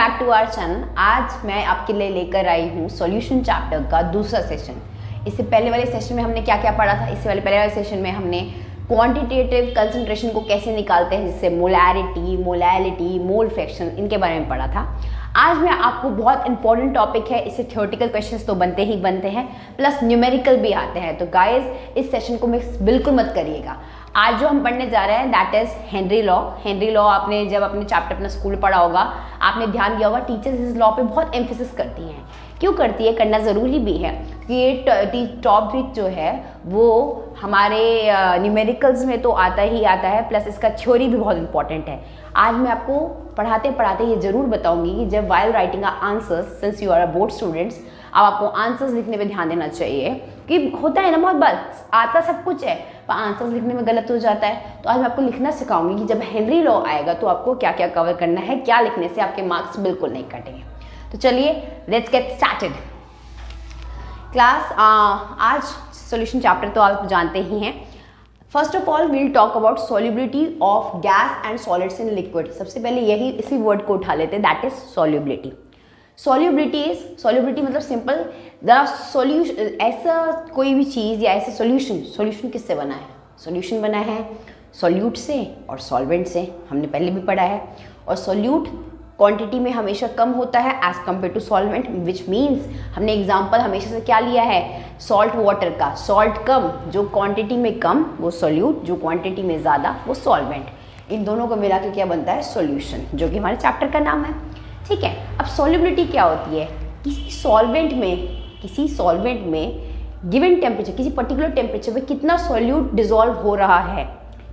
Back to our channel. आज मैं आपके लिए लेकर आई हूँ सॉल्यूशन चैप्टर का दूसरा सेशन। इससे पहले वाले सेशन में हमने क्या क्या पढ़ा था? इससे पहले वाले सेशन में हमने क्वांटिटेटिव कंसंट्रेशन को कैसे निकालते हैं, जिससे मोलैरिटी, मोलैलिटी, मोल फ्रैक्शन, इनके बारे में पढ़ा था। आज मैं आपको बहुत इंपॉर्टेंट टॉपिक है, इससे थ्योरेटिकल क्वेश्चंस तो बनते ही बनते हैं, प्लस न्यूमेरिकल भी आते हैं। तो गाइज इस सेशन को मिस बिल्कुल मत करिएगा। आज जो हम पढ़ने जा रहे हैं that is Henry law. Henry law आपने जब अपने चैप्टर अपना स्कूल पढ़ा होगा, आपने ध्यान दिया होगा टीचर्स इस लॉ पे बहुत एम्फेसिस करती हैं। क्यों करती है? करना ज़रूरी भी है कि ये टॉपिक जो है वो हमारे न्यूमेरिकल्स में तो आता ही आता है, प्लस इसका थ्योरी भी बहुत इंपॉर्टेंट है। आज मैं आपको पढ़ाते पढ़ाते ये ज़रूर बताऊंगी कि जब while writing answers, since you are a board students, अब आपको आंसर्स लिखने पे ध्यान देना चाहिए कि होता है ना, बहुत बार आता सब कुछ है पर आंसर्स लिखने में गलत हो जाता है। तो आज मैं आपको लिखना सिखाऊंगी कि जब हेनरी लॉ आएगा तो आपको क्या क्या कवर करना है, क्या लिखने से आपके मार्क्स बिल्कुल नहीं कटेंगे। तो चलिए लेट्स गेट स्टार्टेड क्लास। आज सॉल्यूशन चैप्टर तो आप जानते ही हैं। First of all we'll talk about solubility of gas and solids in liquid. सबसे पहले यही इसी वर्ड को उठा लेते हैं, दैट इज सॉल्युबिलिटी। सॉल्युबिलिटी मतलब सिंपल द सॉल्यूशन, ऐसा कोई भी चीज़ या ऐसा सॉल्यूशन किससे बना है? सॉल्यूशन बना है सॉल्यूट से और सॉल्वेंट से, हमने पहले भी पढ़ा है। और सॉल्यूट क्वांटिटी में हमेशा कम होता है as compare to solvent, which means हमने एग्जांपल हमेशा से क्या लिया है? सॉल्ट वाटर का। सॉल्ट कम, जो क्वांटिटी में कम वो सॉल्यूट, जो क्वांटिटी में ज़्यादा वो सॉल्वेंट। इन दोनों को मिला के क्या बनता है? सॉल्यूशन, जो कि हमारे चैप्टर का नाम है। ठीक है, अब सॉल्युबिलिटी क्या होती है? किसी सॉल्वेंट में गिवन टेम्परेचर, किसी पर्टिकुलर टेम्परेचर पे कितना सॉल्यूट डिजॉल्व हो रहा है।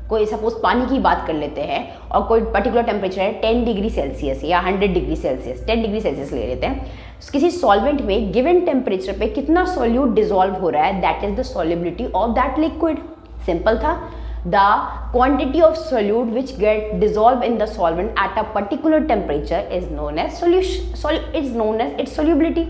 कोई सपोज पानी की बात कर लेते हैं और कोई पर्टिकुलर टेम्परेचर है 10 डिग्री सेल्सियस या 100 डिग्री सेल्सियस, 10 डिग्री सेल्सियस ले लेते हैं। किसी सॉल्वेंट में गिवन टेम्परेचर पे कितना सॉल्यूट डिजॉल्व हो रहा है, that is the solubility of that liquid. Simple था, the quantity of solute which get dissolved in the solvent at a particular temperature is known as its solubility।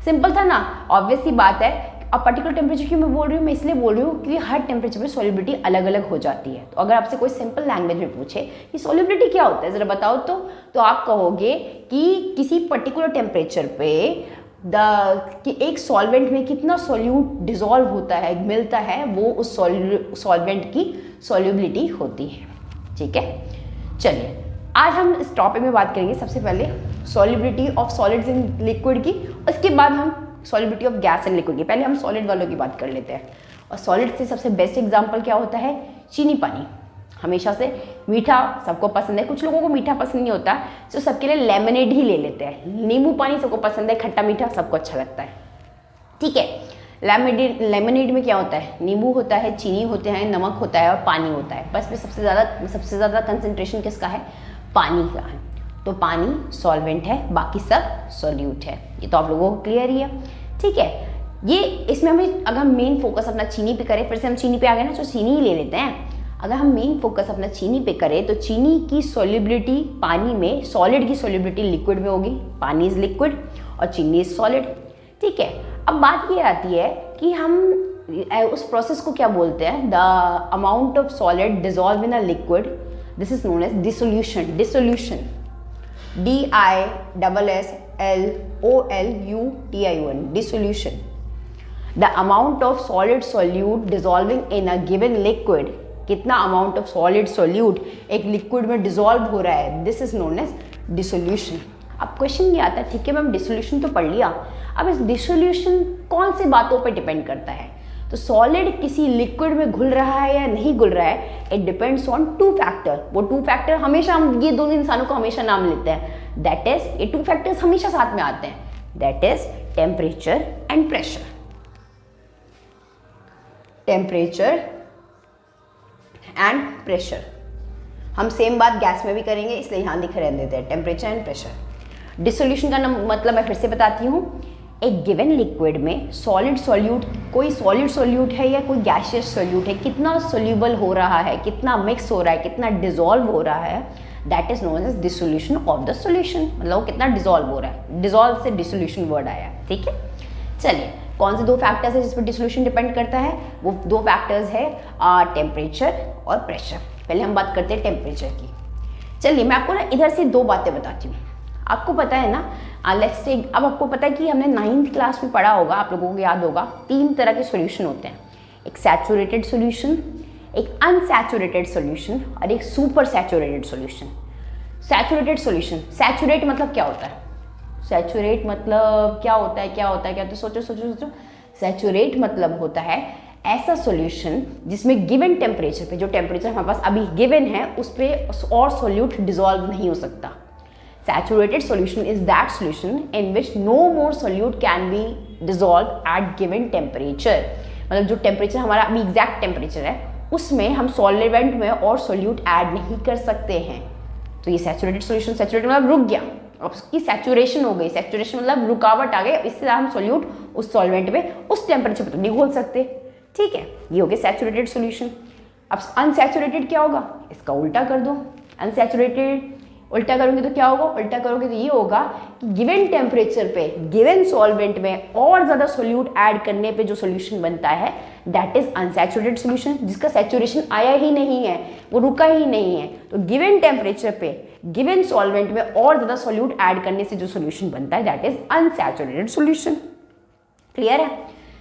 Simple था ना, obvious सी बात है। अब particular temperature क्यों मैं बोल रही हूँ? मैं इसलिए बोल रही हूँ क्योंकि हर टेम्परेचर पे सॉल्युबिलिटी अलग अलग हो जाती है। तो अगर आपसे कोई सिंपल लैंग्वेज में पूछे कि सॉल्युबिलिटी क्या होता है, ज़रा बताओ तो आप कहोगे कि किसी पर्टिकुलर टेम्परेचर पे कि एक सॉल्वेंट में कितना सॉल्यूट डिजॉल्व होता है, मिलता है, वो उस सॉल्वेंट की सॉल्युबिलिटी होती है। ठीक है, चलिए आज हम इस टॉपिक में बात करेंगे सबसे पहले solubility of solids in liquid की, उसके बाद हम solubility of gas in liquid की। पहले हम सॉलिड वालों की बात कर लेते हैं। और सॉलिड से सबसे बेस्ट एग्जाम्पल क्या होता है? चीनी पानी। हमेशा से मीठा सबको पसंद है, कुछ लोगों को मीठा पसंद नहीं होता, तो सबके लिए लेमनेड ही ले लेते हैं। नींबू पानी सबको पसंद है, खट्टा मीठा सबको अच्छा लगता है। ठीक है, लेमनेड में क्या होता है? नींबू होता है, चीनी होते हैं, नमक होता है और पानी होता है। बस में सबसे ज़्यादा कंसंट्रेशन किसका है? पानी का है। तो पानी सॉल्वेंट है, बाकी सब सॉल्यूट है। ये तो आप लोगों को क्लियर ही है। ठीक है, ये इसमें हमें अगर हम मेन फोकस अपना चीनी पे करें, फिर से हम चीनी पे आ गए ना, तो चीनी ही ले लेते हैं। अगर हम मेन फोकस अपना चीनी पे करें तो चीनी की सॉल्युबिलिटी पानी में, सॉलिड की सॉल्युबिलिटी लिक्विड में होगी। पानी इज लिक्विड और चीनी इज सॉलिड। ठीक है, अब बात ये आती है कि हम उस प्रोसेस को क्या बोलते हैं? The amount of solid dissolve in a liquid, this is known as dissolution. Dissolution, DISSOLUTION, dissolution। The amount of solid solute dissolving in a given liquid, कितना अमाउंट ऑफ सॉलिड सॉल्यूट एक liquid में dissolve हो रहा है, this is known as dissolution. अब question ये आता है, ठीक है मैम डिसोल्यूशन तो पढ़ लिया, अब इस डिसोल्यूशन कौन सी बातों पे डिपेंड करता है? तो सॉलिड किसी लिक्विड में घुल रहा है या नहीं घुल रहा है, इट डिपेंड्स ऑन 2 फैक्टर। वो 2 फैक्टर हमेशा हम ये दोनों इंसानों को हमेशा नाम लेते हैं, दैट इज ये 2 फैक्टर्स हमेशा साथ में आते हैं, that is temperature and pressure. Temperature and pressure, हम सेम बात गैस में भी करेंगे, इसलिए यहाँ लिख रहे देते हैं टेम्परेचर एंड प्रेशर। डिसोल्यूशन का मतलब मैं फिर से बताती हूँ, एक गिवन लिक्विड में सॉलिड सॉल्यूट, कोई सॉलिड सॉल्यूट है या कोई गैसियस सॉल्यूट है, कितना सोल्यूबल हो रहा है, कितना मिक्स हो रहा है, कितना डिजॉल्व हो रहा है, that is known as dissolution of the solution. मतलब वो कितना डिजॉल्व हो रहा है, डिजॉल्व से डिसोल्यूशन वर्ड आया। ठीक है, चलिए कौन से 2 फैक्टर्स है जिस पर डिसोल्यूशन डिपेंड करता है? वो 2 फैक्टर्स है टेम्परेचर और प्रेशर। पहले हम बात करते हैं टेम्परेचर की। चलिए मैं आपको ना इधर से 2 बातें बताती हूँ। आपको पता है ना, लेट्स टेक, अब आपको पता है कि हमने 9th क्लास में पढ़ा होगा, आप लोगों को याद होगा, 3 तरह के सॉल्यूशन होते हैं, एक सैचुरेटेड सॉल्यूशन, एक अनसैचुरेटेड सॉल्यूशन और एक super saturated solution. Saturated solution, saturate मतलब क्या होता है? सैचुरेट मतलब क्या होता है, क्या होता है, क्या? तो सोचो सोचो सोचो। सैचुरेट मतलब होता है ऐसा सॉल्यूशन जिसमें गिवन टेम्परेचर पे, जो टेम्परेचर हमारे पास अभी गिवन है उस पर और सॉल्यूट डिसॉल्व नहीं हो सकता। Saturated solution is that solution in which no more solute can be dissolved at given temperature। मतलब जो टेम्परेचर हमारा अभी एग्जैक्ट टेम्परेचर है उसमें हम सॉल्वेंट में और सोल्यूट ऐड नहीं कर सकते हैं। तो ये सैचुरेटेड सॉल्यूशन, सैचुरेटेड मतलब रुक गया, अब उसकी सैचुरेशन हो गई, सैचुरेशन मतलब रुकावट आ गई, इससे हम सोल्यूट उस सॉल्वेंट में उस टेम्परेचर पर तो नहीं घोल सकते, ठीक है, ये हो गया सैचुरेटेड सॉल्यूशन। अब अनसैचुरेटेड क्या होगा? इसका उल्टा कर दो, अनसैचुरेटेड उल्टा करोगे तो क्या होगा? उल्टा करोगे तो ये होगा कि गिवन टेम्परेचर पे गिवन सॉल्वेंट में और ज़्यादा सोल्यूट ऐड करने पे जो सोल्यूशन बनता है दैट इज अनसैचुरेटेड सोल्यूशन, जिसका सैचुरेशन आया ही नहीं है, वो रुका ही नहीं है। तो गिवन टेम्परेचर पे गिवन सॉल्वेंट में और ज़्यादा सोल्यूट ऐड करने से जो सोल्यूशन बनता है that is unsaturated solution. Clear है?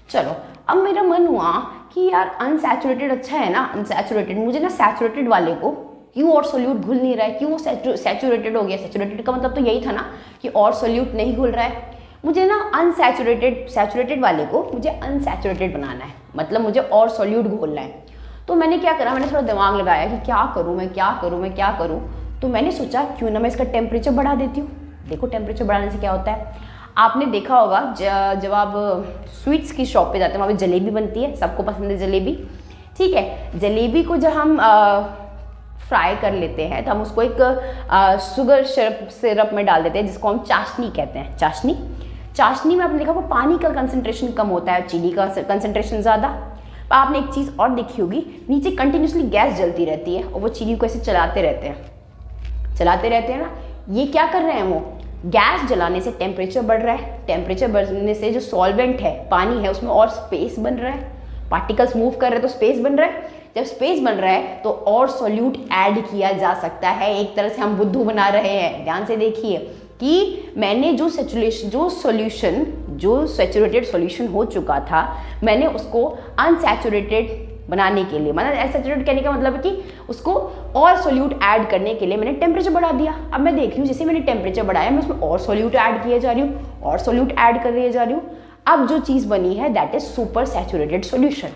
चलो, अब मेरा मन हुआ कि यार अनसैचुरेटेड अच्छा है ना, अनसैचुरेटेड, मुझे ना सैचुरेटेड वाले को क्यों और सोल्यूट घुल नहीं रहा है, क्यों सैचुरेटेड हो गया? सैचुरेटेड का मतलब तो यही था ना कि और सोल्यूट नहीं घुल रहा है। मुझे ना सैचुरेटेड वाले को मुझे अनसैचुरेटेड बनाना है, मतलब मुझे और सोल्यूट घोलना है। तो मैंने क्या करा, मैंने थोड़ा दिमाग लगाया कि क्या करूँ मैं, क्या करूँ मैं, क्या करूँ। तो मैंने सोचा क्यों ना मैं इसका टेम्परेचर बढ़ा देती हूँ। देखो टेम्परेचर बढ़ाने से क्या होता है, आपने देखा होगा जब आप स्वीट्स की शॉप पे जाते हैं वहाँ पे जलेबी बनती है, सबको पसंद है जलेबी, ठीक है। जलेबी को जब हम फ्राई कर लेते हैं तो हम उसको एक शुगर सिरप में डाल देते हैं जिसको हम चाशनी कहते हैं। चाशनी में आपने देखा को पानी का कंसंट्रेशन कम होता है, चीनी का कंसंट्रेशन ज़्यादा। आपने एक चीज़ और देखी होगी, नीचे कंटिन्यूसली गैस जलती रहती है और वो चीनी को ऐसे चलाते रहते हैं ना। ये क्या कर रहे हैं, वो गैस जलाने से टेम्परेचर बढ़ रहा है, टेम्परेचर बढ़ने से जो सॉल्वेंट है, पानी है, उसमें और स्पेस बन रहा है, पार्टिकल्स मूव कर रहे हैं तो स्पेस बन रहा है। जब स्पेस बन रहा है तो और सॉल्यूट ऐड किया जा सकता है। एक तरह से हम बुद्धू बना रहे हैं। ध्यान से देखिए कि मैंने जो सैचुरेटेड सॉल्यूशन हो चुका था, मैंने उसको अनसैचुरेटेड बनाने के लिए, मतलब अनसैचुरेटेड कहने का मतलब है कि उसको और सॉल्यूट ऐड करने के लिए मैंने टेम्परेचर बढ़ा दिया। अब मैं देख रही हूँ जैसे मैंने टेम्परेचर बढ़ाया, मैं उसमें और सॉल्यूट ऐड किए जा रही हूँ, और सॉल्यूट ऐड कर दिए जा रही हूँ। अब जो चीज़ बनी है that is super saturated solution,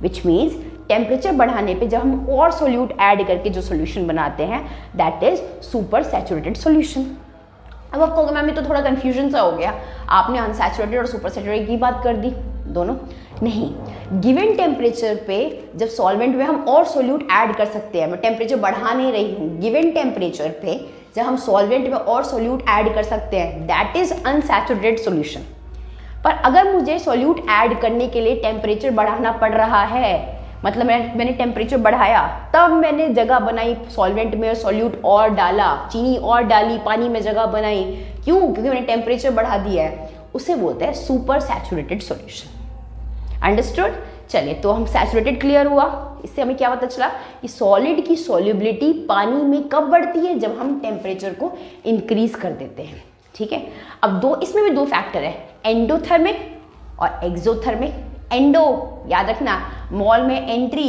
which means temperature बढ़ाने पे जब हम और सोल्यूट ऐड करके जो सोल्यूशन बनाते हैं that is super saturated solution. अब आपको मैम में तो थोड़ा कंफ्यूजन सा हो गया, आपने अनसैचुरेटेड और सुपर सैचुरेटेड की बात कर दी, दोनों नहीं। गिवन टेम्परेचर पे जब सॉल्वेंट में हम और सोल्यूट ऐड कर सकते हैं, मैं टेम्परेचर बढ़ा नहीं रही हूँ, गिवन टेम्परेचर पे जब हम सॉल्वेंट में और सोल्यूट ऐड कर सकते हैं दैट इज अनसैचुरेटेड सोल्यूशन। पर अगर मुझे सोल्यूट ऐड करने के लिए टेम्परेचर बढ़ाना पड़ रहा है, मतलब मैंने टेम्परेचर बढ़ाया, तब मैंने जगह बनाई सॉल्वेंट में, सोल्यूट और डाला, चीनी और डाली, पानी में जगह बनाई, क्यों? क्योंकि मैंने टेम्परेचर बढ़ा दिया है। उसे बोलते हैं सुपर सैचुरेटेड सॉल्यूशन। अंडरस्टूड? चलिए, तो हम सैचुरेटेड क्लियर हुआ। इससे हमें क्या पता चला कि सॉलिड की सॉल्युबिलिटी पानी में कब बढ़ती है, जब हम टेम्परेचर को इंक्रीज कर देते हैं, ठीक है। अब इसमें भी दो फैक्टर है, एंडोथर्मिक और एक्सोथर्मिक। एंडो याद रखना, मॉल में एंट्री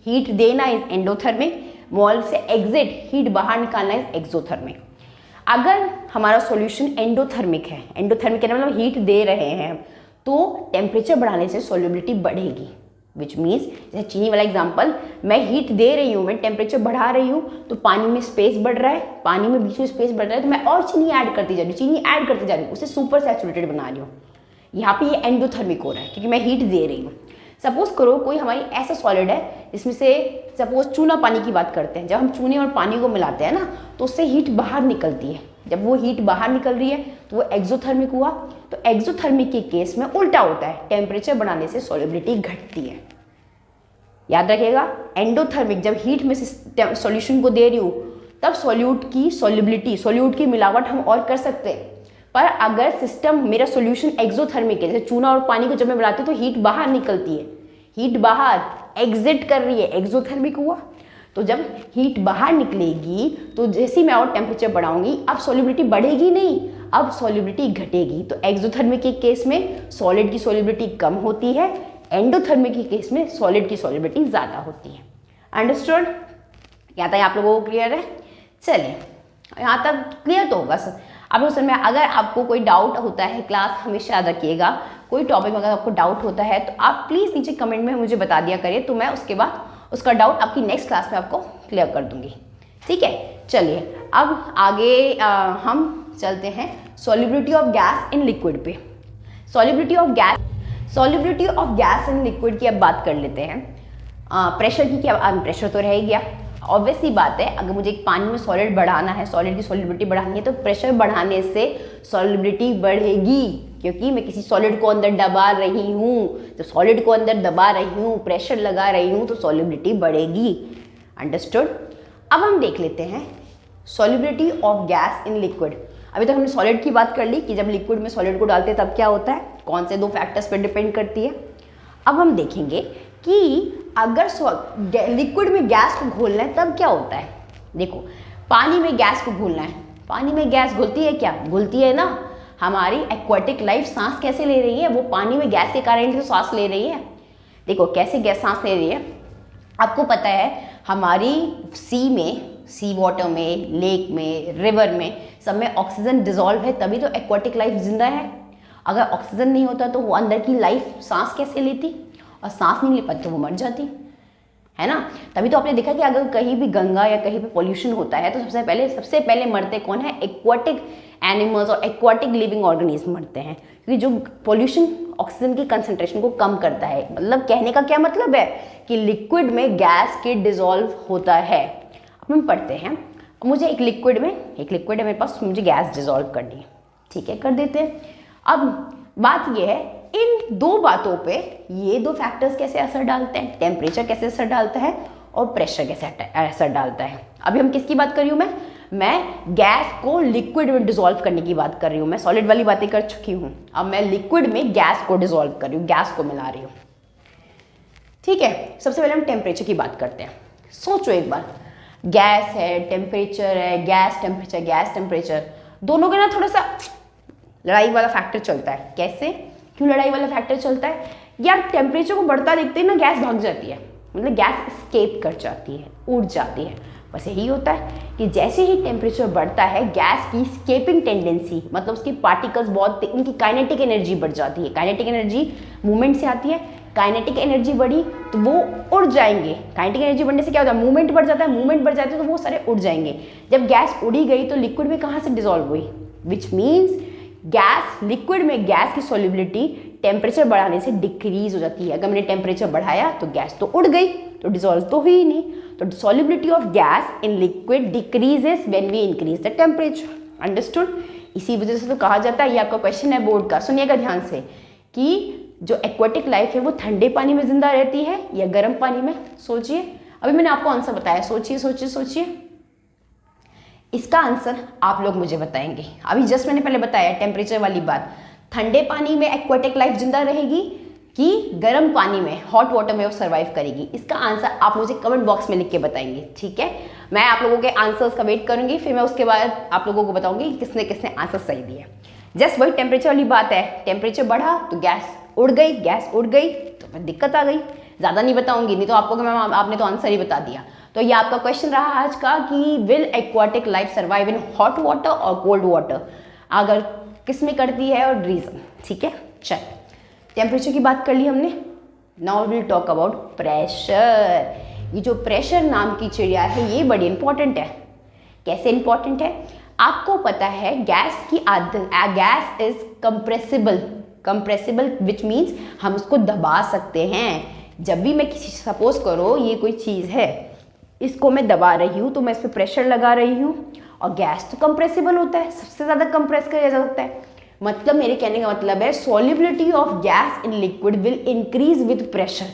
हीट देना इज एंडोथर्मिक, मॉल से एग्जिट हीट बाहर निकालना इज एक्सोथर्मिक। अगर हमारा सॉल्यूशन एंडोथर्मिक है, एंडोथर्मिक का मतलब हीट दे रहे हैं, तो टेम्परेचर बढ़ाने से सॉल्युबिलिटी बढ़ेगी, विच मीन्स जैसे चीनी वाला एग्जांपल, मैं हीट दे रही हूँ, मैं टेम्परेचर बढ़ा रही हूँ, तो पानी में स्पेस बढ़ रहा है, पानी में बीच में स्पेस बढ़ रहा है, तो मैं और चीनी ऐड करती जा रही हूँ, उसे सुपर सैचुरेटेड बना रही हूँ। यहाँ पे ये एंडोथर्मिक हो रहा है क्योंकि मैं हीट दे रही हूँ। सपोज करो कोई हमारी ऐसा सॉलिड है जिसमें से, सपोज चूना पानी की बात करते हैं, जब हम चूने और पानी को मिलाते हैं ना तो उससे हीट बाहर निकलती है। जब वो हीट बाहर निकल रही है तो वो एक्सोथर्मिक हुआ। तो एक्सोथर्मिक के केस में उल्टा होता है, टेम्परेचर बढ़ाने से सॉल्युबिलिटी घटती है। याद रखिएगा, एंडोथर्मिक जब हीट में से सॉल्यूशन को दे रही हूँ तब सॉल्यूट की सॉल्युबिलिटी, सॉल्यूट की मिलावट हम और कर सकते हैं। पर अगर सिस्टम मेरा सॉल्यूशन एक्सोथर्मिक है, जैसे चूना और पानी को जब मैं मिलाती हूँ तो हीट बाहर निकलती है, हीट बाहर एग्जिट कर रही है, एक्सोथर्मिक हुआ। तो जब हीट बाहर निकलेगी तो जैसे ही मैं और टेम्परेचर बढ़ाऊंगी, अब सॉल्युबिलिटी बढ़ेगी नहीं, अब सॉल्युबिलिटी घटेगी। तो एक्सोथर्मिक के केस में सॉलिड की सॉल्युबिलिटी कम होती है, एंडोथर्मिक के केस में सॉलिड की सॉल्युबिलिटी ज़्यादा होती है। अंडरस्टूड? यहाँ तक आप लोगों को क्लियर है? चलिए, यहाँ तक क्लियर तो होगा सर आप लोग। सर में अगर आपको कोई डाउट होता है, क्लास हमेशा याद रखिएगा, कोई टॉपिक में अगर आपको डाउट होता है तो आप प्लीज़ नीचे कमेंट में मुझे बता दिया करिए, तो मैं उसके बाद उसका डाउट आपकी नेक्स्ट क्लास में आपको क्लियर कर दूंगी। ठीक है, चलिए अब आगे हम चलते हैं solubility of gas in liquid पे। Solubility of gas in liquid की अब बात कर लेते हैं। प्रेशर की क्या, प्रेशर तो रह ही गया, ऑब्वियस सी बात है। अगर मुझे एक पानी में सॉलिड बढ़ाना है, सॉलिड की सॉल्युबिलिटी बढ़ानी है, तो प्रेशर बढ़ाने से सॉल्युबिलिटी बढ़ेगी, क्योंकि मैं किसी सॉलिड को अंदर दबा रही हूँ। तो सॉलिड को अंदर दबा रही हूँ, प्रेशर लगा रही हूँ, तो सॉल्युबिलिटी बढ़ेगी। अंडरस्टूड? अब हम देख लेते हैं solubility of gas in liquid. अभी तक हमने सॉलिड की बात कर ली कि जब लिक्विड में सॉलिड को डालते हैं तब क्या होता है, कौन से 2 फैक्टर्स पर डिपेंड करती है। अब हम देखेंगे कि अगर लिक्विड में गैस को घोलना है तब क्या होता है। देखो, पानी में गैस को घोलना है, पानी में गैस घुलती है क्या? घुलती है ना। हमारी एक्वाटिक लाइफ सांस कैसे ले रही है? वो पानी में गैस के कारण तो सांस ले रही है। देखो कैसे गैस सांस ले रही है, आपको पता है हमारी सी वाटर में, लेक में, रिवर में, सब में ऑक्सीजन डिजॉल्व है, तभी तो एक्वाटिक लाइफ जिंदा है। अगर ऑक्सीजन नहीं होता तो वो अंदर की लाइफ सांस कैसे लेती, और सांस नहीं ले पाती तो वो मर जाती है ना। तभी तो आपने देखा कि अगर कहीं भी गंगा या कहीं पे पॉल्यूशन होता है तो सबसे पहले मरते कौन है? एक्वाटिक एनिमल्स और एक्वाटिक लिविंग ऑर्गेनिज्म मरते हैं, क्योंकि जो पॉल्यूशन ऑक्सीजन की कंसंट्रेशन को कम करता है। मतलब कहने का क्या मतलब है कि लिक्विड में गैस के डिजॉल्व होता है। अब हम पढ़ते हैं, मुझे एक लिक्विड है मेरे पास, मुझे गैस डिजॉल्व करनी है। ठीक है, कर देते हैं। अब बात यह है, इन 2 बातों पे ये 2 फैक्टर्स कैसे असर डालते हैं, टेम्परेचर कैसे असर डालता है और प्रेशर कैसे असर डालता है। अभी हम किसकी बात कर रही हूँ मैं गैस को लिक्विड में डिसॉल्व करने की बात कर रही हूँ। मैं सॉलिड वाली बातें कर चुकी हूँ, अब मैं लिक्विड में गैस को डिसॉल्व कर रही हूँ, गैस को मिला रही हूँ। ठीक है, सबसे पहले हम टेम्परेचर की बात करते हैं। सोचो एक बार, गैस है, टेम्परेचर है, गैस टेम्परेचर दोनों का ना थोड़ा सा लड़ाई वाला फैक्टर चलता है। कैसे, क्यों लड़ाई वाला फैक्टर चलता है यार? टेम्परेचर को बढ़ता देखते ही ना गैस भाग जाती है, मतलब गैस स्केप कर जाती है, उड़ जाती है। बस यही होता है कि जैसे ही टेम्परेचर बढ़ता है गैस की स्केपिंग टेंडेंसी, मतलब उसकी पार्टिकल्स बहुत, उनकी काइनेटिक एनर्जी बढ़ जाती है। काइनेटिक एनर्जी मूवमेंट से आती है, काइनेटिक एनर्जी बढ़ी तो वो उड़ जाएंगे। काइनेटिक एनर्जी बढ़ने से क्या होता है? मूवमेंट बढ़ जाता है, मूवमेंट बढ़ जाती है तो वो सारे उड़ जाएंगे। जब गैस उड़ी गई तो लिक्विड में कहाँ से डिसॉल्व हुई? विच मीन्स गैस, लिक्विड में गैस की सॉल्युबिलिटी टेम्परेचर बढ़ाने से डिक्रीज हो जाती है। अगर मैंने टेम्परेचर बढ़ाया तो गैस तो उड़ गई, तो डिसॉल्व तो हुई ही नहीं। तो solubility of gas in liquid decreases when we increase the temperature. Understood? इसी वजह से तो कहा जाता है, ये आपका क्वेश्चन है बोर्ड का, सुनिएगा ध्यान से, कि जो एक्वाटिक लाइफ है वो ठंडे पानी में जिंदा रहती है या गर्म पानी में। सोचिए, अभी मैंने आपको आंसर बताया, सोचिए। इसका आंसर आप लोग मुझे बताएंगे। अभी जस्ट मैंने पहले बताया टेम्परेचर वाली बात, ठंडे पानी में एक्वाटिक लाइफ जिंदा रहेगी कि गर्म पानी में, हॉट वाटर में वो सर्वाइव करेगी। इसका आंसर आप मुझे कमेंट बॉक्स में लिख के बताएंगे। ठीक है, मैं आप लोगों के आंसर्स का वेट करूंगी, फिर मैं उसके बाद आप लोगों को बताऊंगी किसने किसने आंसर सही दिया। जस्ट वही टेम्परेचर वाली बात है, टेम्परेचर बढ़ा तो गैस उड़ गई तो फिर दिक्कत आ गई। ज़्यादा नहीं बताऊंगी, नहीं तो आपको मैम आपने तो आंसर ही बता दिया। तो ये आपका क्वेश्चन रहा आज का कि will aquatic life survive in hot water और कोल्ड वाटर, अगर किस में करती है और रीजन। ठीक है, चल टेम्परेचर की बात कर ली हमने। Now will talk about pressure. ये जो प्रेशर नाम की चिड़िया है ये बड़ी इंपॉर्टेंट है। कैसे इंपॉर्टेंट है? आपको पता है गैस की आदत, gas is compressible which means हम उसको दबा सकते हैं। जब भी मैं किसी, सपोज करो ये कोई चीज़ है, इसको मैं दबा रही हूँ तो मैं इस पर प्रेशर लगा रही हूँ, और गैस तो कंप्रेसिबल होता है, सबसे ज़्यादा कंप्रेस किया जा सकता है। मतलब मेरे कहने का मतलब है solubility of gas in liquid will increase with pressure.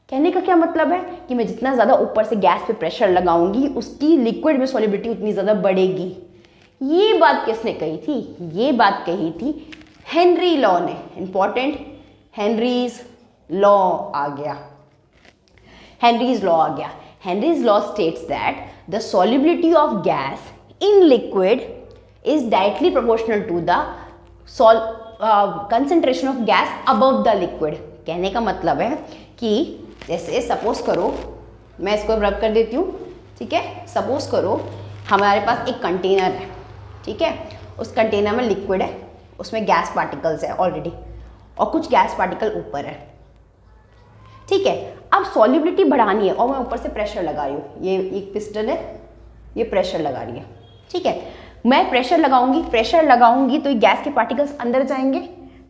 कहने का क्या मतलब है कि मैं जितना ज़्यादा ऊपर से गैस पे प्रेशर लगाऊंगी उसकी लिक्विड में सॉल्युबिलिटी उतनी ज़्यादा बढ़ेगी। ये बात किसने कही थी? ये बात कही थी हेनरी लॉ ने। इंपॉर्टेंट, हेनरीज लॉ आ गया। हेनरीज लॉ आ गया। Henry's law states that the solubility of gas in liquid is directly proportional to the concentration of gas above the liquid. कहने का मतलब है कि जैसे सपोज करो, मैं इसको रब कर देती हूँ, ठीक है। सपोज करो हमारे पास एक कंटेनर है, ठीक है, उस कंटेनर में लिक्विड है, उसमें गैस पार्टिकल्स है ऑलरेडी, और कुछ गैस पार्टिकल ऊपर है, ठीक है। अब सॉल्युबिलिटी बढ़ानी है और मैं ऊपर से प्रेशर लगा रही हूँ, ये एक पिस्टन है, ये प्रेशर लगा रही है, ठीक है। मैं प्रेशर लगाऊंगी तो ये गैस के पार्टिकल्स अंदर जाएंगे,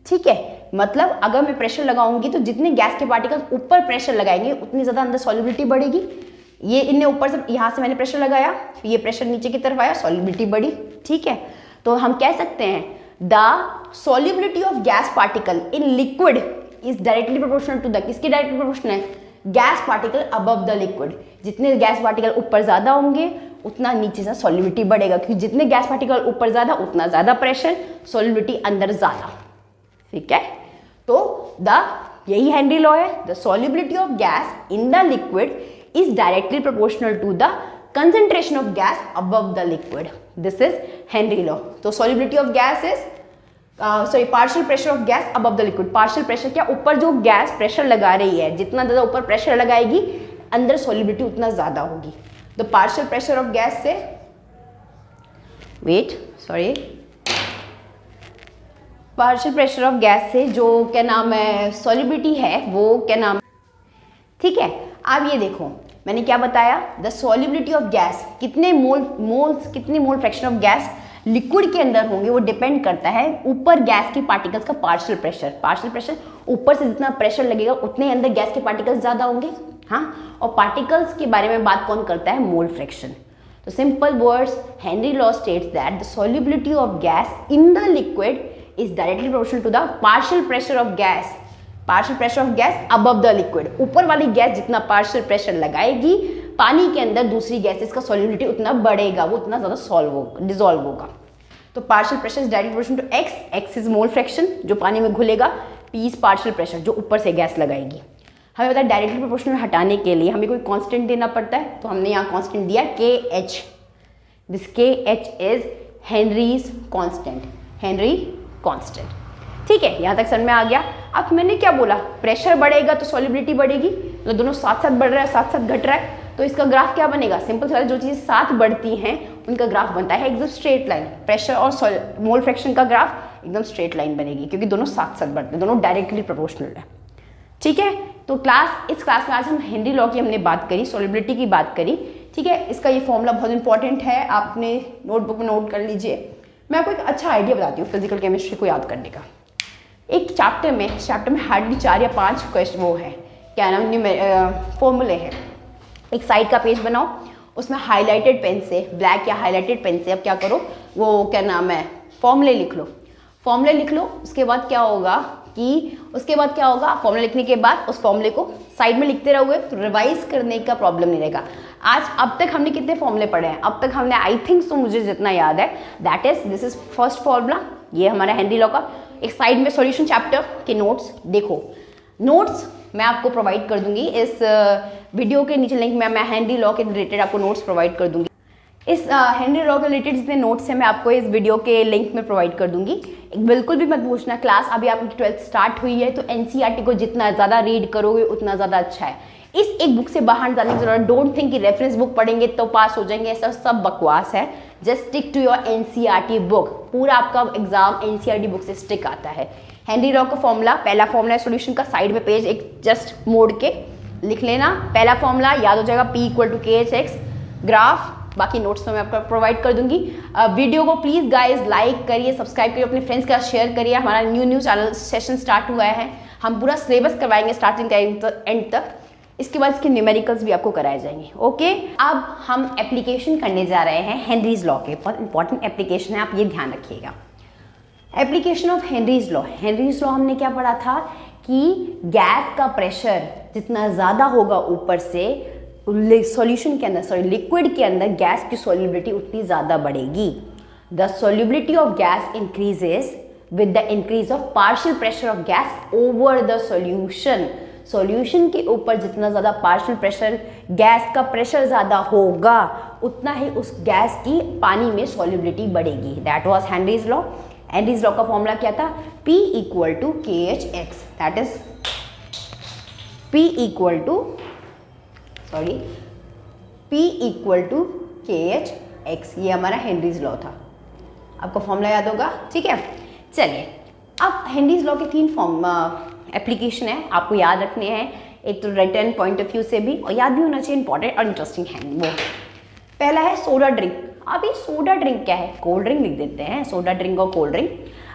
ठीक है। मतलब अगर मैं प्रेशर लगाऊंगी तो जितने गैस के पार्टिकल्स ऊपर प्रेशर लगाएंगे उतनी ज़्यादा अंदर सॉल्युबिलिटी बढ़ेगी। ये इनने ऊपर से, यहाँ से मैंने प्रेशर लगाया, ये प्रेशर नीचे की तरफ आया, सॉल्युबिलिटी बढ़ी, ठीक है। तो हम कह सकते हैं the solubility of gas particle in liquid is directly proportional to the, किसके डायरेक्टली प्रोपोर्शनल है, gas particle above the liquid. जितने गैस पार्टिकल ऊपर ज़्यादा होंगे उतना नीचे से सॉल्युबिलिटी बढ़ेगा, क्योंकि जितने गैस पार्टिकल ऊपर ज़्यादा उतना ज़्यादा प्रेशर, सॉल्युबिलिटी अंदर ज़्यादा, ठीक है। तो यही हेनरी लॉ है, the solubility of gas in the liquid is directly proportional to the concentration of gas above the liquid. This is Henry law. तो solubility of gas is partial pressure of gas above the liquid. partial pressure क्या, ऊपर जो gas pressure लगा रही है, जितना ज़्यादा ऊपर प्रेशर लगाएगी अंदर solubility उतना ज़्यादा होगी। तो partial pressure of gas से partial pressure of gas से जो क्या नाम है solubility है वो क्या नाम, ठीक है। अब ये देखो मैंने क्या बताया, द सॉल्युबिलिटी ऑफ गैस, कितने mole fraction of gas liquid के अंदर होंगे वो डिपेंड करता है ऊपर गैस के पार्टिकल्स का पार्शियल प्रेशर ऊपर से जितना प्रेशर लगेगा उतने अंदर गैस के पार्टिकल्स ज़्यादा होंगे, हाँ। और पार्टिकल्स के बारे में बात कौन करता है, मोल फ्रैक्शन। तो simple words, Henry law states that the solubility of gas in the liquid is directly proportional to the partial pressure of gas above the liquid. ऊपर वाली गैस जितना पार्शियल प्रेशर लगाएगी पानी के अंदर दूसरी गैसेस का सॉल्युबिलिटी उतना बढ़ेगा, वो उतना ज़्यादा डिसॉल्व होगा। तो partial pressure is directly proportional to X is mole fraction जो पानी में घुलेगा, पी इज पार्शियल प्रेशर जो ऊपर से गैस लगाएगी। हमें पता है डायरेक्टली प्रोपोर्शनल हटाने के लिए हमें कोई कांस्टेंट देना पड़ता है, तो हमने यहाँ कांस्टेंट दिया KH। This KH is Henrys constant, ठीक है। यहाँ तक समझ में आ गया। अब मैंने क्या बोला, प्रेशर बढ़ेगा तो सॉल्युबिलिटी बढ़ेगी, तो दोनों साथ साथ बढ़ रहा है, साथ साथ घट रहा है, तो इसका ग्राफ क्या बनेगा, सिंपल सा, जो चीज़ साथ बढ़ती हैं उनका ग्राफ बनता है एकदम स्ट्रेट लाइन। प्रेशर और मोल फ्रैक्शन का ग्राफ एकदम स्ट्रेट लाइन बनेगी क्योंकि दोनों साथ साथ बढ़ते हैं, दोनों डायरेक्टली प्रोपोर्शनल है, ठीक है। तो इस क्लास में आज हम हेनरी लॉ की हमने बात करी, सॉल्युबिलिटी की बात करी, ठीक है। इसका ये फॉर्मूला बहुत इंपॉर्टेंट है, आपने नोटबुक में नोट कर लीजिए। मैं आपको एक अच्छा आइडिया बताती हूँ फिजिकल केमिस्ट्री को याद करने का। एक चैप्टर में हार्डली 4 या 5 क्वेश्चन वो है, क्या नाम, फॉर्मूले हैं। एक साइड का पेज बनाओ, उसमें हाईलाइटेड पेन से, ब्लैक या हाईलाइटेड पेन से अब क्या करो, वो क्या नाम है, फॉर्मूले लिख लो। उसके बाद क्या होगा, फॉर्मूला लिखने के बाद उस फॉर्मूले को साइड में लिखते रहोगे तो रिवाइज करने का प्रॉब्लम नहीं रहेगा। अब तक हमने कितने फॉर्मूले पढ़े हैं, अब तक हमने आई थिंक तो मुझे जितना याद है दिस इज फर्स्ट फॉर्मूला, ये हमारा हेनरी लॉ का। एक साइड में सॉल्यूशन चैप्टर के नोट्स देखो, नोट्स मैं आपको प्रोवाइड कर दूंगी इस वीडियो के नीचे लिंक में, मैं हेनरी लॉ के रिलेटेड आपको नोट्स प्रोवाइड कर दूंगी। इस हेनरी लॉ के रिलेटेड जितने नोट्स हैं मैं आपको इस वीडियो के लिंक में प्रोवाइड कर दूंगी। एक बिल्कुल भी मत पूछना, क्लास अभी आपकी 12th स्टार्ट हुई है तो एनसीईआरटी को जितना ज़्यादा रीड करोगे उतना ज़्यादा अच्छा है। इस एक बुक से बाहर जाने की जरूरत, डोंट थिंक कि रेफरेंस बुक पढ़ेंगे तो पास हो जाएंगे, ऐसा सब बकवास है। Just stick to your NCERT book, पूरा आपका एग्जाम एनसीईआरटी बुक से स्टिक आता है। हेनरी लॉ का फॉर्मूला, पहला फॉर्मूला है सोल्यूशन का, साइड में पेज एक जस्ट मोड़ के लिख लेना। पहला फॉर्मूला याद हो जाएगा, P = KHX, ग्राफ, बाकी नोट्स तो मैं आपको प्रोवाइड कर दूंगी। वीडियो को प्लीज़ गाइज लाइक करिए, सब्सक्राइब करिए, अपने फ्रेंड्स के साथ शेयर करिए। हमारा न्यू चैनल सेशन स्टार्ट हुआ है, हम पूरा सिलेबस करवाएंगे स्टार्टिंग एंड तक। इसके बाद इसके न्यूमेरिकल्स भी आपको कराए जाएंगे, ओके। अब हम एप्लीकेशन करने जा रहे हैं हेनरीज लॉ के, बहुत इंपॉर्टेंट एप्लीकेशन है, आप ये ध्यान रखिएगा। एप्लीकेशन ऑफ हेनरीज लॉ हमने क्या पढ़ा था कि गैस का प्रेशर जितना ज़्यादा होगा ऊपर से सॉल्यूशन के अंदर, लिक्विड के अंदर गैस की सॉल्युबिलिटी उतनी ज़्यादा बढ़ेगी। The solubility of gas increases with the increase of partial pressure of gas over the solution. Solution के ऊपर जितना ज़्यादा पार्शियल प्रेशर, गैस का प्रेशर ज़्यादा होगा, उतना ही उस गैस की पानी में सॉल्युबिलिटी बढ़ेगी। That was Henry's law. Henry's law का फॉर्मूला क्या था? P equal to KHX, that is P equal to KHX, ये हमारा हेनरीज लॉ था। आपको फॉर्मूला याद होगा, ठीक है। चलिए, अब हेनरीज लॉ के 3 फॉर्म एप्लीकेशन है, आपको याद रखने हैं, एक तो रिटर्न पॉइंट ऑफ व्यू से भी, और याद भी होना चाहिए, इंपॉर्टेंट और इंटरेस्टिंग है वो। पहला है सोडा ड्रिंक। अब ये सोडा ड्रिंक क्या है? कोल्ड ड्रिंक लिख देते हैं, सोडा ड्रिंक और कोल्ड ड्रिंक।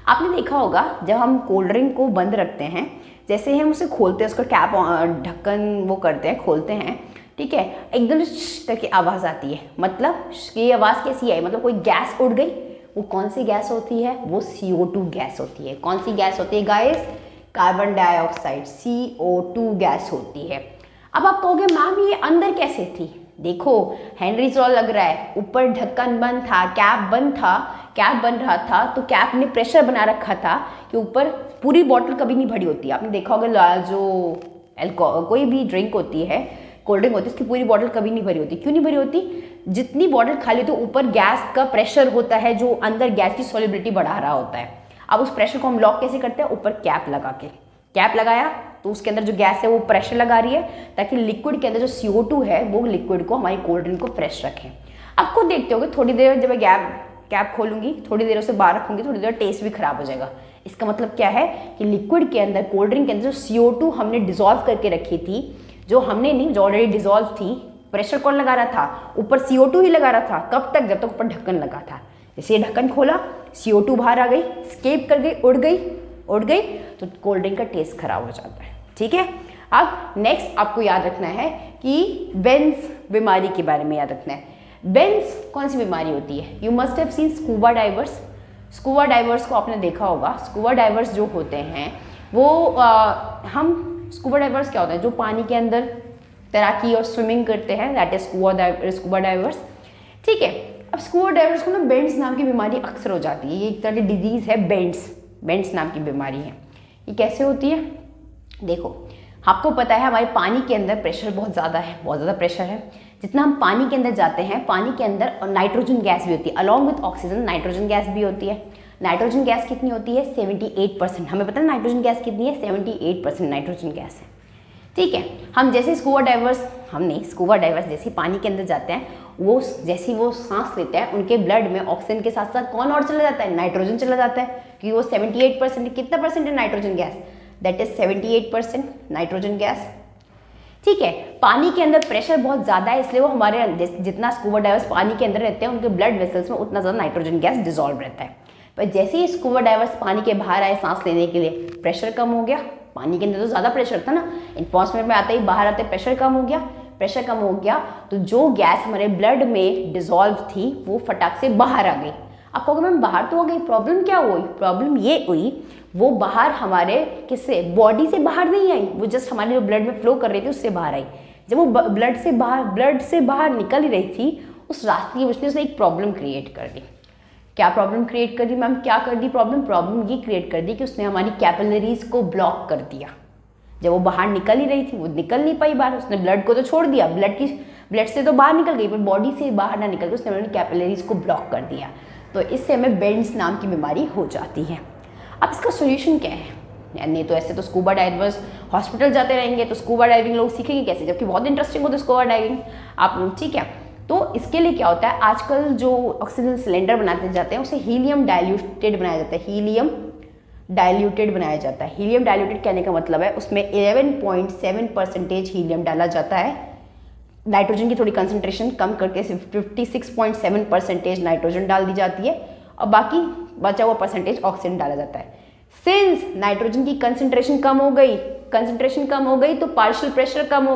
आपने देखा होगा जब हम कोल्ड ड्रिंक को बंद रखते हैं, जैसे ही हम उसे खोलते हैं, उसका कैप ढक्कन वो करते हैं, खोलते हैं, ठीक है, एकदम करके आवाज़ आती है। मतलब ये आवाज़ कैसी आई? मतलब कोई गैस उड़ गई। वो कौन सी गैस होती है? वो CO2 गैस होती है। कौन सी गैस होती है guys? Carbon dioxide, CO2 gas होती है। अब आप कहोगे मैम ये अंदर कैसे थी? देखो, हेनरीज लॉ लग रहा है, ऊपर ढक्कन बंद था, कैप बंद था, कैप बन रहा था, तो कैप ने प्रेशर बना रखा था कि ऊपर पूरी बॉटल कभी नहीं भरी होती। आपने देखा होगा जो कोई भी ड्रिंक होती है, कोल्ड ड्रिंक होती है, उसकी पूरी बॉटल कभी नहीं भरी होती। क्यों नहीं भरी होती? जितनी बॉटल खाली होती है, ऊपर गैस का प्रेशर होता है जो अंदर गैस की सॉल्युबिलिटी बढ़ा रहा होता है। अब उस प्रेशर को हम लॉक कैसे करते हैं? ऊपर कैप लगा के। कैप लगाया तो उसके अंदर जो गैस है वो प्रेशर लगा रही है, ताकि लिक्विड के अंदर जो CO2 है वो लिक्विड को, हमारी कोल्ड ड्रिंक को फ्रेश रखें। अब खुद देखते होगे, थोड़ी देर जब मैं कैप खोलूंगी, थोड़ी देर उसे बाहर रखूंगी, थोड़ी देर टेस्ट भी खराब हो जाएगा। इसका मतलब क्या है कि लिक्विड के अंदर, कोल्ड ड्रिंक के अंदर जो CO2 हमने डिजोल्व करके रखी थी, जो हमने नहीं, जो ऑलरेडी डिजोल्व थी, प्रेशर कौन लगा रहा था? ऊपर CO2 ही लगा रहा था। कब तक? जब तक ऊपर ढक्कन लगा था। जैसे ये ढक्कन खोला, CO2 बाहर आ गई, स्केप कर गई, उड़ गई, तो कोल्ड ड्रिंक का टेस्ट खराब हो जाता है, ठीक है। अब नेक्स्ट आपको याद रखना है कि बेंज बीमारी के बारे में याद रखना है। बेंज कौन सी बीमारी होती है? You must have seen scuba divers. Scuba divers को आपने देखा होगा। स्कूबा डाइवर्स जो होते हैं वो हम स्कूबा डाइवर्स क्या होता है? जो पानी के अंदर तैराकी और स्विमिंग करते हैं, दैट इज स्कूबा डाइवर्स, ठीक है। अब स्कूबा डाइवर्स को ना बेंड्स नाम की बीमारी अक्सर हो जाती है। ये एक तरह की डिजीज़ है, बेंड्स नाम की बीमारी है। ये कैसे होती है? देखो, आपको पता है हमारे पानी के अंदर प्रेशर बहुत ज़्यादा है, बहुत ज़्यादा प्रेशर है। जितना हम पानी के अंदर जाते हैं, पानी के अंदर और नाइट्रोजन गैस भी होती है, along with oxygen nitrogen gas भी होती है। नाइट्रोजन गैस कितनी होती है? 78%। हमें पता है नाइट्रोजन गैस कितनी है? 78% नाइट्रोजन गैस है, ठीक है। हम जैसे स्कूबा डाइवर्स जैसे पानी के अंदर जाते हैं, वो जैसे वो सांस लेते हैं, उनके ब्लड में ऑक्सीजन के साथ साथ कौन और चला जाता है? नाइट्रोजन चला जाता है, क्योंकि वो 78%। कितना परसेंट है nitrogen gas? That is 78% nitrogen gas, ठीक है। पानी के अंदर प्रेशर बहुत ज़्यादा है, इसलिए वो हमारे जितना स्कूबा डाइवर्स पानी के अंदर रहते हैं, उनके ब्लड वेसल्स में उतना ज़्यादा नाइट्रोजन गैस डिजोल्व रहता है। पर जैसे ही स्कूबा डाइवर्स पानी के बाहर आए सांस लेने के लिए, प्रेशर कम हो गया। पानी के अंदर तो ज़्यादा प्रेशर था ना, एटमॉस्फेयर में आते ही बाहर आते प्रेशर कम हो गया। प्रेशर कम हो गया तो जो गैस हमारे ब्लड में डिजोल्व थी वो फटाक से बाहर आ गई। आप कहोगे मैम बाहर तो हो गई, प्रॉब्लम क्या हुई? प्रॉब्लम ये हुई, वो बाहर हमारे किससे? बॉडी से बाहर नहीं आई, वो जस्ट हमारे जो ब्लड में फ्लो कर रही थी उससे बाहर आई। जब वो ब्लड से बाहर निकल ही रही थी, उस रास्ते की वजह से उसने एक प्रॉब्लम क्रिएट कर दी। क्या प्रॉब्लम क्रिएट कर दी मैम? क्या कर दी प्रॉब्लम ये क्रिएट कर दी कि उसने हमारी कैपिलरीज को ब्लॉक कर दिया। जब वो बाहर निकल ही रही थी, वो निकल नहीं पाई बाहर, उसने ब्लड को तो छोड़ दिया, ब्लड से तो बाहर निकल गई, पर बॉडी से बाहर ना निकल के उसने हमारी कैपिलरीज को ब्लॉक कर दिया। तो इससे हमें बेंड्स नाम की बीमारी हो जाती है। अब इसका सोल्यूशन क्या है? यानी तो ऐसे तो स्कूबा डाइवर्स हॉस्पिटल जाते रहेंगे तो स्कूबा डाइविंग लोग सीखेंगे कैसे, जबकि बहुत इंटरेस्टिंग होता है स्कूबा डाइविंग आप, ठीक है। तो इसके लिए क्या होता है, आजकल जो ऑक्सीजन सिलेंडर बनाते जाते हैं उसे हीलियम डाइल्यूटेड बनाया जाता है। हीलियम डाइल्यूटेड कहने का मतलब है उसमें 11.7% हीलियम डाला जाता है। नाइट्रोजन की थोड़ी कंसंट्रेशन कम करके सिर्फ 56.7% नाइट्रोजन डाल दी जाती है और बाकी बचा हुआ परसेंटेज ऑक्सीजन डाला जाता है। सिंस नाइट्रोजन की कंसंट्रेशन कम हो गई तो पार्शियल प्रेशर कम हो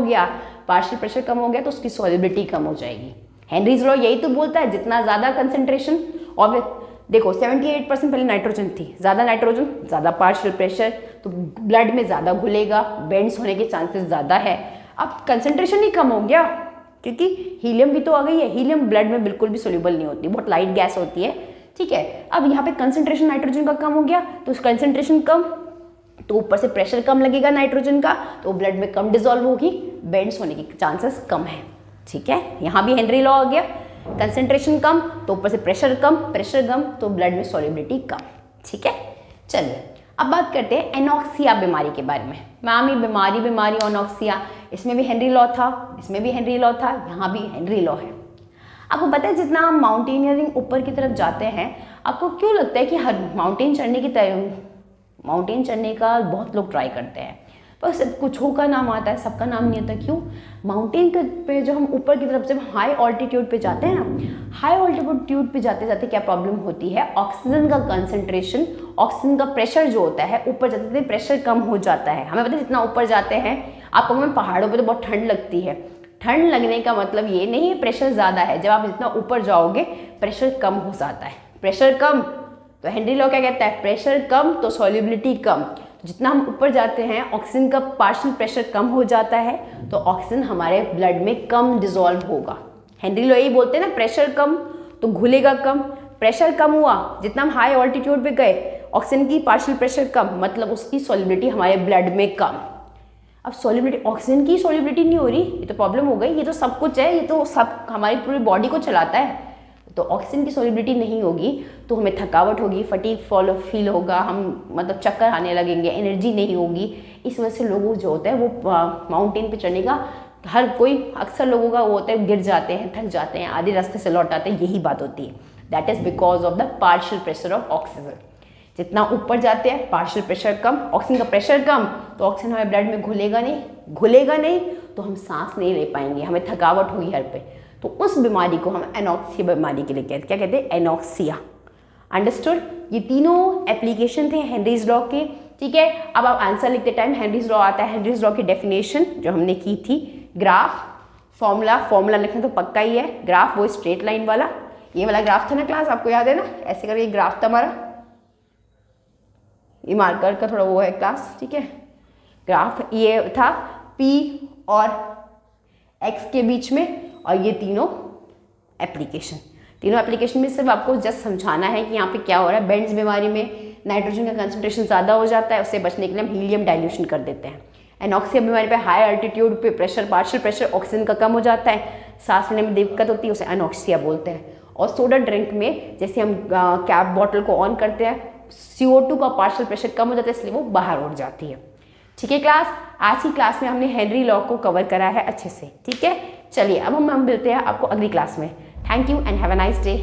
गया तो उसकी सॉल्युबिलिटी कम हो जाएगी। हेनरीज लॉ यही तो बोलता है, जितना ज़्यादा कंसंट्रेशन, और देखो 78% पहले नाइट्रोजन थी, ज़्यादा नाइट्रोजन ज़्यादा पार्शियल प्रेशर, तो ब्लड में ज़्यादा घुलेगा, बेंड्स होने के चांसेस ज़्यादा है। अब कंसंट्रेशन ही कम हो गया क्योंकि हीलियम भी तो आ गई है। हीलियम ब्लड में बिल्कुल भी सोल्यूबल नहीं होती, बहुत लाइट गैस होती है, ठीक है। अब यहाँ पे कंसंट्रेशन नाइट्रोजन का कम हो गया तो कंसंट्रेशन कम तो ऊपर से प्रेशर कम लगेगा नाइट्रोजन का, तो ब्लड में कम डिजोल्व होगी, बेंड्स होने के चांसेस कम है। ठीक है, यहाँ भी हेनरी लॉ आ गया, कंसेंट्रेशन कम तो ऊपर से प्रेशर कम, प्रेशर कम तो ब्लड में सॉल्युबिलिटी कम। ठीक है, चलिए अब बात करते हैं एनॉक्सिया बीमारी के बारे में। मैम ये बीमारी एनॉक्सिया, इसमें भी हेनरी लॉ था, इसमें भी हेनरी लॉ था, यहाँ भी हेनरी लॉ है। आपको पता है जितना हम माउंटेनियरिंग ऊपर की तरफ जाते हैं, आपको क्यों लगता है कि हर माउंटेन चढ़ने का बहुत लोग ट्राई करते हैं, पर सब कुछों का नाम आता है, सबका नाम नहीं आता। क्यों? माउंटेन पे जो हम ऊपर की तरफ जब हाई ऑल्टीट्यूड पे जाते हैं ना, हाई ऑल्टीट्यूड पे जाते जाते क्या प्रॉब्लम होती है, ऑक्सीजन का कंसंट्रेशन, ऑक्सीजन का प्रेशर जो होता है ऊपर जाते जाते प्रेशर कम हो जाता है। हमें पता है जितना ऊपर जाते हैं, आपको हमें पहाड़ों पर तो बहुत ठंड लगती है, ठंड लगने का मतलब ये नहीं है प्रेशर ज़्यादा है, जब आप जितना ऊपर जाओगे प्रेशर कम हो जाता है। प्रेशर कम तो हेनरी लॉ क्या कहता है, प्रेशर कम तो सॉल्युबिलिटी कम। जितना हम ऊपर जाते हैं ऑक्सीजन का पार्शियल प्रेशर कम हो जाता है, तो ऑक्सीजन हमारे ब्लड में कम डिजोल्व होगा। हेनरी लॉ यही बोलते हैं ना, प्रेशर कम तो घुलेगा कम, प्रेशर कम हुआ जितना हम हाई ऑल्टीट्यूड पे गए, ऑक्सीजन की पार्शियल प्रेशर कम, मतलब उसकी सॉल्युबिलिटी हमारे ब्लड में कम। अब सॉल्युबिलिटी, ऑक्सीजन की सॉल्युबिलिटी नहीं हो रही, ये तो प्रॉब्लम हो गई। ये तो सब कुछ है, ये तो सब हमारी पूरी बॉडी को चलाता है। तो ऑक्सीजन की सॉल्युबिलिटी नहीं होगी तो हमें थकावट होगी, फटीग फील होगा, हम मतलब चक्कर आने लगेंगे, एनर्जी नहीं होगी। इस वजह से लोगों जो होता है वो माउंटेन पे चढ़ने का, हर कोई अक्सर लोगों का वो होता है, गिर जाते हैं, थक जाते हैं, आधे रास्ते से लौट आते हैं, यही बात होती है। That is because of the partial pressure of oxygen. जितना ऊपर जाते हैं पार्शियल प्रेशर कम, ऑक्सीजन का प्रेशर कम, तो ऑक्सीजन हमारे ब्लड में घुलेगा नहीं तो हम सांस नहीं ले पाएंगे, हमें थकावट होगी हर पे। तो उस बीमारी को हम एनॉक्सिया बीमारी के लिए कहते हैं। क्या कहते हैं? एनॉक्सिया। अंडरस्टूड? ये तीनों एप्लीकेशन थे हेनरीज लॉ के। ठीक है, अब आप आंसर लिखते टाइम हेनरीज लॉ आता है। हेनरीज लॉ की डेफिनेशन जो हमने की थी, ग्राफ, फॉर्मूला लिखना तो पक्का ही है। ग्राफ वो स्ट्रेट लाइन वाला, ये वाला ग्राफ था ना क्लास, आपको याद है ना, ऐसे करके ग्राफ था हमारा, ये मार्कर का थोड़ा वो है क्लास। ठीक है, ग्राफ ये था P और X के बीच में, और ये तीनों एप्लीकेशन में सिर्फ आपको जस्ट समझाना है कि यहाँ पे क्या हो रहा है। बेंड्स बीमारी में नाइट्रोजन का कंसंट्रेशन ज़्यादा हो जाता है, उससे बचने के लिए हम हीलियम डाइल्यूशन कर देते हैं। एनॉक्सिया बीमारी पे हाई अल्टीट्यूड पे प्रेशर, पार्शियल प्रेशर ऑक्सीजन का कम हो जाता है, सांस लेने में दिक्कत होती है, उसे एनॉक्सिया बोलते हैं। और सोडा ड्रिंक में जैसे हम कैप बॉटल को ऑन करते हैं, CO2 का पार्शियल प्रेशर कम हो जाता है, इसलिए वो बाहर उड़ जाती है। ठीक है क्लास, आज की क्लास में हमने हेनरी लॉ को कवर करा है अच्छे से। ठीक है, चलिए अब हम मिलते हैं आपको अगली क्लास में। Thank you and have a nice day.